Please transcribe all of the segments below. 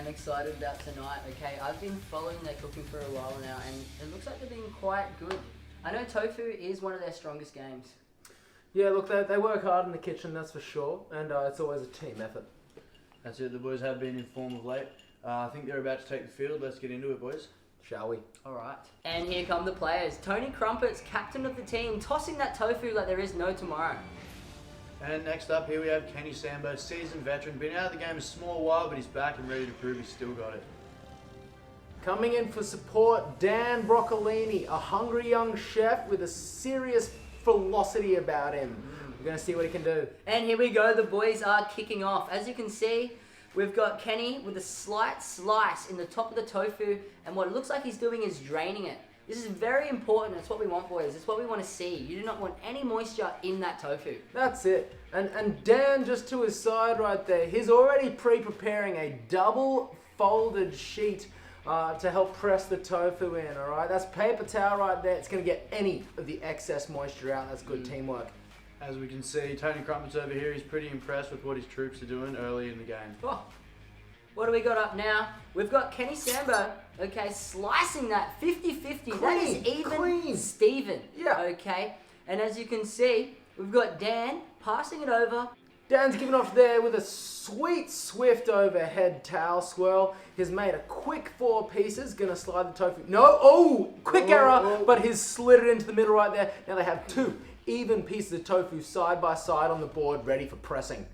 am excited about tonight. Okay, I've been following their cooking for a while now, and it looks like they're being quite good. I know tofu is one of their strongest games. Yeah, look, they work hard in the kitchen, that's for sure, and it's always a team effort. That's it, the boys have been in form of late. I think they're about to take the field. Let's get into it, boys. Shall we? Alright. And here come the players. Tony Crumpets, captain of the team, tossing that tofu like there is no tomorrow. And next up, here we have Kenny Sambo, seasoned veteran. Been out of the game a small while, but he's back and ready to prove he's still got it. Coming in for support, Dan Broccolini, a hungry young chef with a serious velocity about him. We're going to see what he can do. And here we go, the boys are kicking off. As you can see, we've got Kenny with a slight slice in the top of the tofu, and what it looks like he's doing is draining it. This is very important. It's what we want, boys. It's what we want to see. You do not want any moisture in that tofu. That's it. And Dan, just to his side right there, he's already pre-preparing a double folded sheet to help press the tofu in, all right? That's paper towel right there. It's going to get any of the excess moisture out. That's good teamwork. As we can see, Tony Crumpets over here, he's pretty impressed with what his troops are doing early in the game. Oh. What do we got up now? We've got Kenny Sambo, okay, slicing that 50-50. That is even clean. Steven. Yeah. Okay. And as you can see, we've got Dan passing it over. Dan's given off there with a sweet, swift overhead towel swirl. He's made a quick 4 pieces, gonna slide the tofu. No, quick error, but he's slid it into the middle right there. Now they have 2 even pieces of tofu side by side on the board, ready for pressing.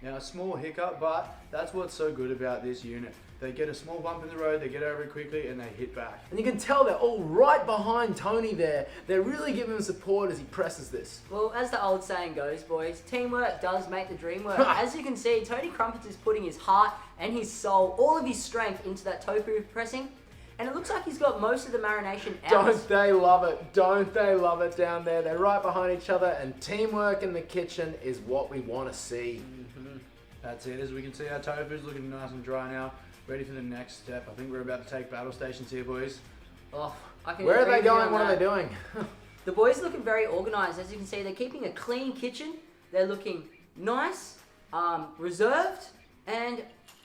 Now, a small hiccup, but that's what's so good about this unit. They get a small bump in the road, they get over it quickly, and they hit back. And you can tell they're all right behind Tony there. They're really giving him support as he presses this. Well, as the old saying goes, boys, teamwork does make the dream work. As you can see, Tony Crumpets is putting his heart and his soul, all of his strength into that tofu pressing. And it looks like he's got most of the marination out. Don't they love it? Don't they love it down there? They're right behind each other, and teamwork in the kitchen is what we want to see. That's it. As we can see, our tofu's looking nice and dry now. Ready for the next step. I think we're about to take battle stations here, boys. Oh, I can Where are agree they with you going? on What are that. they doing? The boys are looking very organised. As you can see, they're keeping a clean kitchen. They're looking nice, reserved, and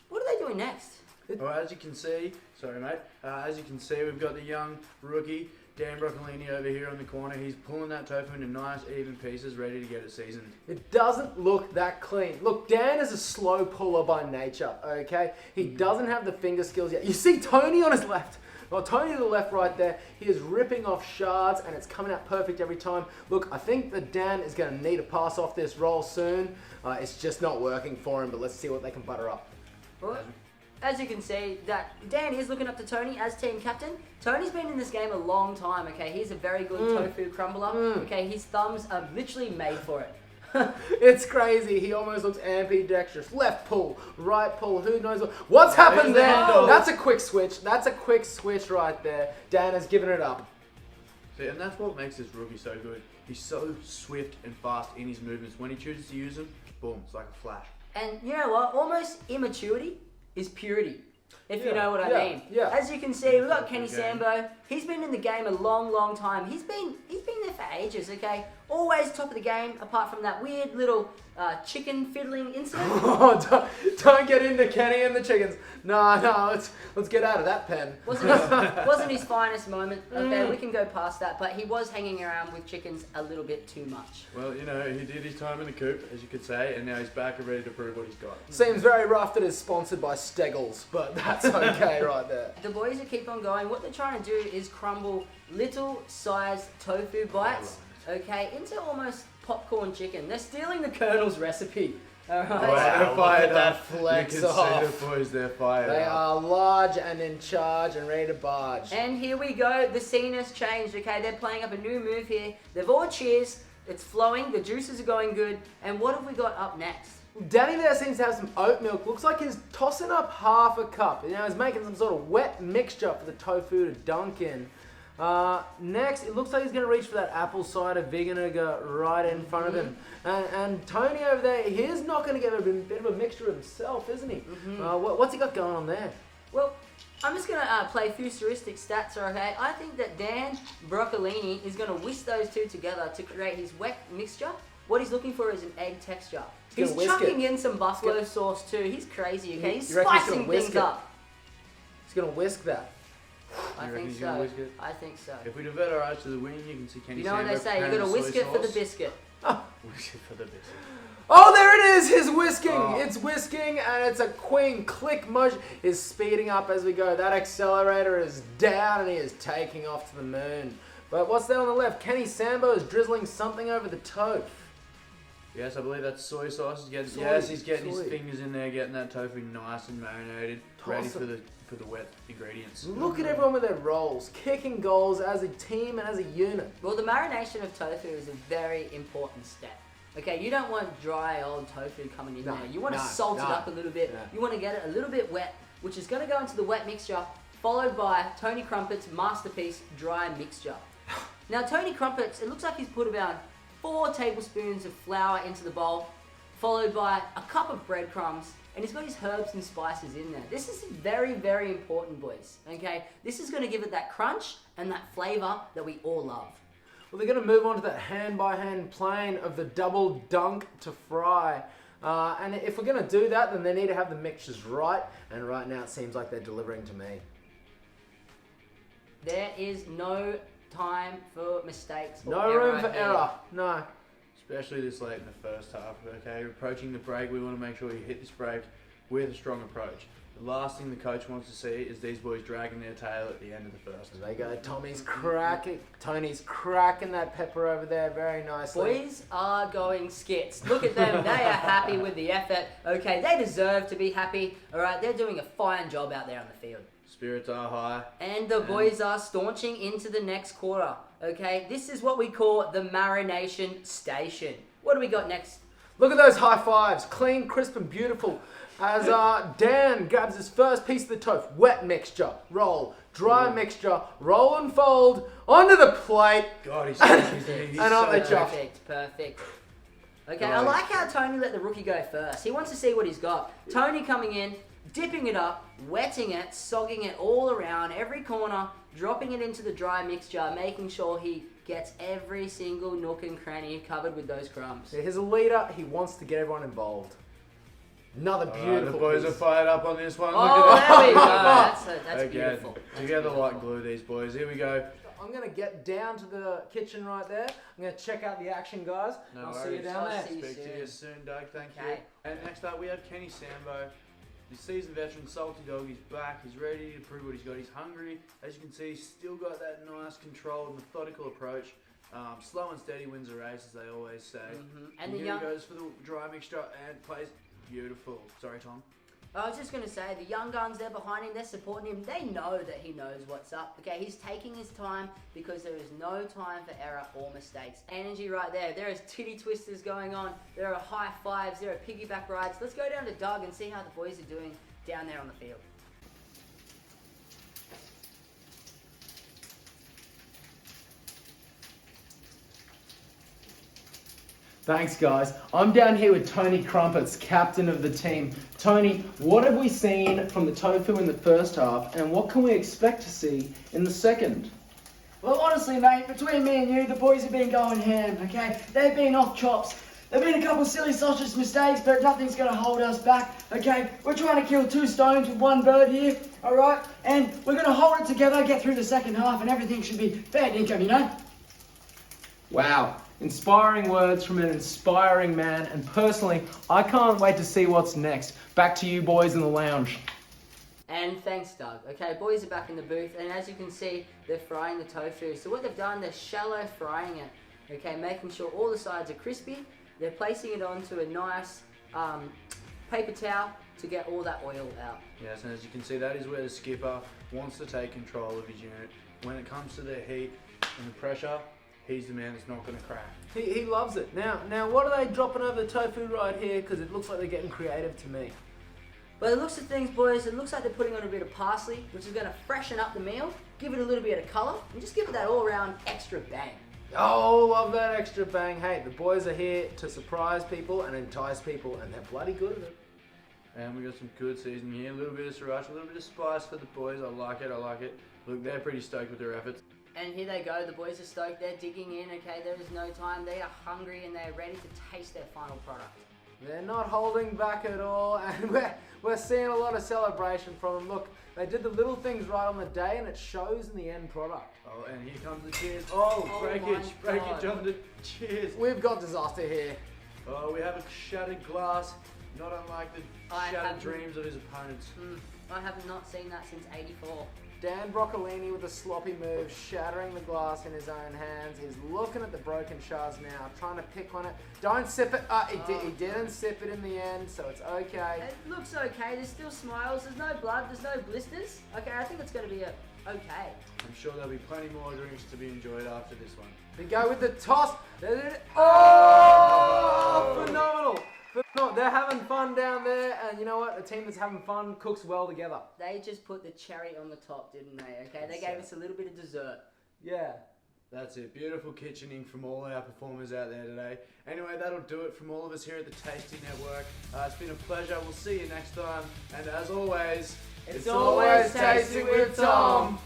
what are they doing next? Well, as you can see, sorry mate, as you can see, we've got the young rookie, Dan Broccolini over here on the corner. He's pulling that tofu into nice, even pieces, ready to get it seasoned. It doesn't look that clean. Look, Dan is a slow puller by nature, okay? He doesn't have the finger skills yet. You see Tony on his left. Well, Tony to the left right there, he is ripping off shards and it's coming out perfect every time. Look, I think that Dan is going to need to pass off this roll soon. It's just not working for him, but let's see what they can butter up. Well, as you can see, that Dan is looking up to Tony as team captain. Tony's been in this game a long time, okay? He's a very good tofu crumbler. Okay, his thumbs are literally made for it. It's crazy. He almost looks ambidextrous. Left pull, right pull, who knows what's happened the there? handle. That's a quick switch. That's a quick switch right there. Dan has given it up. See, and that's what makes this rookie so good. He's so swift and fast in his movements. When he chooses to use them, boom, it's like a flash. And you know what? Almost immaturity is purity, if you know what I mean. Yeah. As you can see, we've got Kenny Sambo. He's been in the game a long, long time. He's been there for ages, okay? Always top of the game, apart from that weird little chicken fiddling incident. Oh, don't get into Kenny and the chickens. No, let's get out of that pen. Wasn't his finest moment. Okay, we can go past that, but he was hanging around with chickens a little bit too much. Well, you know, he did his time in the coop, as you could say, and now he's back and ready to prove what he's got. Seems very rough that it's sponsored by Steggles, but that's okay right there. The boys will keep on going. What they're trying to do is crumble little sized tofu bites, okay, into almost popcorn chicken. They're stealing the Colonel's recipe. Alright. Wow, Look at look that flex You can off. see the boys, they're fired They up. are large and in charge and ready to barge. And here we go. The scene has changed, okay? They're playing up a new move here. They've all cheers. It's flowing. The juices are going good. And what have we got up next? Danny there seems to have some oat milk. Looks like he's tossing up half a cup. You know, he's making some sort of wet mixture for the tofu to dunk in. Next, it looks like he's going to reach for that apple cider vinegar right in front of him. And Tony over there, he's not going to get a bit of a mixture himself, isn't he? What's he got going on there? Well, I'm just going to play futuristic stats, okay? I think that Dan Broccolini is going to whisk those two together to create his wet mixture. What he's looking for is an egg texture. He's whisk chucking it. in some buffalo sauce too. He's crazy, okay? He's You reckon he's gonna spicing whisk things it? up. going to whisk that. I You reckon think he's gonna so. whisk it? I think so. If we divert our eyes to the wing, you can see Kenny You know what they Sambo say, you preparing gotta the whisk soy it for the sauce. biscuit. Whisk it for the biscuit. Oh, there it is! His whisking! Oh. It's whisking, and it's a queen click motion. Is speeding up as we go. That accelerator is down, and he is taking off to the moon. But what's there on the left? Kenny Sambo is drizzling something over the tofu. Yes, I believe that's soy sauce. He's getting, Soy, yes, he's getting soy. his fingers in there, getting that tofu nice and marinated, ready Toss for the wet ingredients. Look at everyone with their rolls, kicking goals as a team and as a unit. Well, the marination of tofu is a very important step. Okay, you don't want dry old tofu coming in No, there. You want to no, salt it no. up a little bit. Yeah. You want to get it a little bit wet, which is going to go into the wet mixture, followed by Tony Crumpets' masterpiece dry mixture. Now, Tony Crumpets, it looks like he's put about 4 tablespoons of flour into the bowl, followed by a cup of breadcrumbs, and he's got his herbs and spices in there. This is very, very important, boys. Okay, this is going to give it that crunch and that flavor that we all love. Well, they're going to move on to that hand-by-hand plane of the double dunk to fry. And if we're going to do that, then they need to have the mixtures right. And right now, it seems like they're delivering to me. There is no time for mistakes. Or No room for here. error. No. Especially this late in the first half. Okay, approaching the break, we want to make sure you hit this break with a strong approach. The last thing the coach wants to see is these boys dragging their tail at the end of the first. There they go. Tony's cracking that pepper over there very nicely. Boys are going skits. Look at them. They are happy with the effort. Okay, they deserve to be happy. All right, they're doing a fine job out there on the field. Spirits are high. And the boys are staunching into the next quarter. Okay, this is what we call the marination station. What do we got next? Look at those high fives. Clean, crisp, and beautiful. As Dan grabs his first piece of the tofu. Wet mixture. Roll. Dry mixture. Roll and fold. Onto the plate. God, he's And aren't they so chuffed? Perfect. Okay, I like how Tony let the rookie go first. He wants to see what he's got. Tony coming in, dipping it up, wetting it, sogging it all around, every corner, dropping it into the dry mixture, making sure he gets every single nook and cranny covered with those crumbs. Yeah, he's a leader. He wants to get everyone involved. Another Alright, beautiful the boys piece. are fired up on this one. Oh, Look at there we go. that. That's Okay, beautiful. That's together beautiful. like glue, these boys. Here we go. I'm going to get down to the kitchen right there. I'm going to check out the action, guys. No I'll see you worries. down I'll there. see you Speak to soon. you soon, Doug. Thank you. Okay. And next up, we have Kenny Sambo. The seasoned veteran, salty dog. He's back. He's ready to prove what he's got. He's hungry. As you can see, he's still got that nice, controlled, methodical approach. Slow and steady wins a race, as they always say. And the here young... he goes for the dry mixture and plays beautiful. Sorry, Tom. I was just going to say, the young guns, they're behind him, they're supporting him. They know that he knows what's up. Okay, he's taking his time because there is no time for error or mistakes. Energy right there. There is titty twisters going on. There are high fives. There are piggyback rides. Let's go down to Doug and see how the boys are doing down there on the field. Thanks, guys. I'm down here with Tony Crumpets, captain of the team. Tony, what have we seen from the tofu in the first half, and what can we expect to see in the second? Well, honestly, mate, between me and you, the boys have been going ham, okay? They've been off chops. There've been a couple of silly sausage mistakes, but nothing's going to hold us back, okay? We're trying to kill 2 stones with 1 bird here, all right? And we're going to hold it together, get through the second half, and everything should be fair dinkum, you know? Wow. Inspiring words from an inspiring man, and personally, I can't wait to see what's next. Back to you boys in the lounge. And thanks, Doug. Okay, boys are back in the booth, and as you can see, they're frying the tofu. So what they've done, they're shallow frying it. Okay, making sure all the sides are crispy. They're placing it onto a nice paper towel to get all that oil out. Yes, and as you can see, that is where the skipper wants to take control of his unit. When it comes to the heat and the pressure, he's the man that's not going to crack. He loves it. Now, what are they dropping over the tofu right here? Because it looks like they're getting creative to me. By the looks of things, boys, it looks like they're putting on a bit of parsley, which is going to freshen up the meal, give it a little bit of colour, and just give it that all-around extra bang. Oh, love that extra bang. Hey, the boys are here to surprise people and entice people, and they're bloody good at it. And we got some good seasoning here. A little bit of sriracha, a little bit of spice for the boys. I like it, I like it. Look, they're pretty stoked with their efforts. And here they go, the boys are stoked, they're digging in, okay, there is no time, they are hungry and they're ready to taste their final product. They're not holding back at all, and we're seeing a lot of celebration from them. Look, they did the little things right on the day, and it shows in the end product. Oh, and here comes the cheers. Oh Breakage on the cheers. We've got disaster here. Oh, we have a shattered glass, not unlike the shattered dreams of his opponents. I have not seen that since '84. Dan Broccolini with a sloppy move, shattering the glass in his own hands. He's looking at the broken shards now, trying to pick on it. Don't sip it. He didn't sip it in the end, so it's okay. It looks okay. There's still smiles. There's no blood. There's no blisters. Okay, I think it's going to be okay. I'm sure there'll be plenty more drinks to be enjoyed after this one. We go with the toss. Oh, phenomenal. No, they're having fun down there, and you know what? A team that's having fun cooks well together. They just put the cherry on the top, didn't they? Okay, they gave us a little bit of dessert. Yeah. That's it. Beautiful kitchening from all our performers out there today. Anyway, that'll do it from all of us here at the Tasty Network. It's been a pleasure. We'll see you next time. And as always, it's always tasty with Tom.